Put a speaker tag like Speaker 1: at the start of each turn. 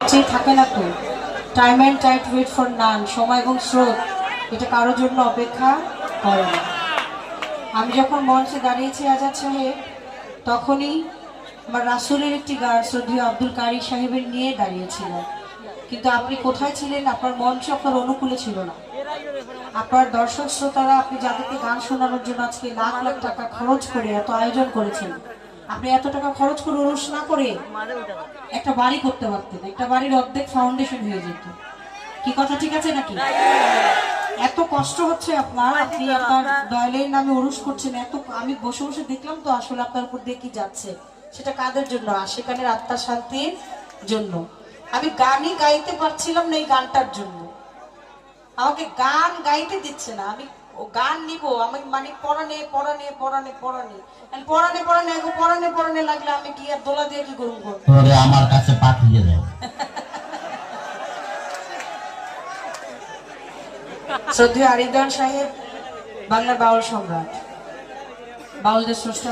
Speaker 1: চেয়ে থাকে না তো। Time and tide wait for none, সময় এবং স্রোত এটা কারোর জন্য অপেক্ষা করে না। আমি যখন মঞ্চে দাঁড়িয়েছি আজাদ সাহেব, তখনই আমার রাসূলের একটি গান শ্রদ্ধেয় আব্দুল কারি সাহেবের নিয়ে দাঁড়িয়েছিল, কিন্তু আপনি কোথায় ছিলেন? আপনার মঞ্চ আপনার অনুকূলে ছিল না। আপনার দর্শক শ্রোতারা, আপনি যাদেরকে গান শোনানোর জন্য আজকে লাখ লাখ টাকা খরচ করে এত আয়োজন করেছেন, আপনি এত টাকা খরচ করে অনুষ্ঠান না করে একটা বাড়ি করতে পারতেন। একটা বাড়ির অর্ধেক ফাউন্ডেশন হয়ে যেত। কি কথা ঠিক আছে নাকি? এত কষ্ট হচ্ছে আপনার, আপনি আপনার দয়ালের নামে উরুস করছেন, এত আমি বসে বসে দেখলাম তো আসলে আপনার উপর দিয়ে কি যাচ্ছে। সেটা কাদের জন্য? আশিকানের আত্মার শান্তির জন্য। আমি গানই গাইতে পারছিলাম না এই গানটার জন্য। আমাকে গান গাইতে দিচ্ছে না, আমি গান নিব, আমি মানে পড়ানে পড়ানে পড়ানে পড়ানে পড়ানে পড়ানে এখন পড়ানে পড়ানে লাগলে আমি কি আর দোলা দিয়ে কি করব?
Speaker 2: আমার কাছে পাঠিয়ে দাও।
Speaker 1: শ্রদ্ধেয় আরিফ সাহেব বাংলার বাউল সম্রাট, বাউলদের স্রষ্টা।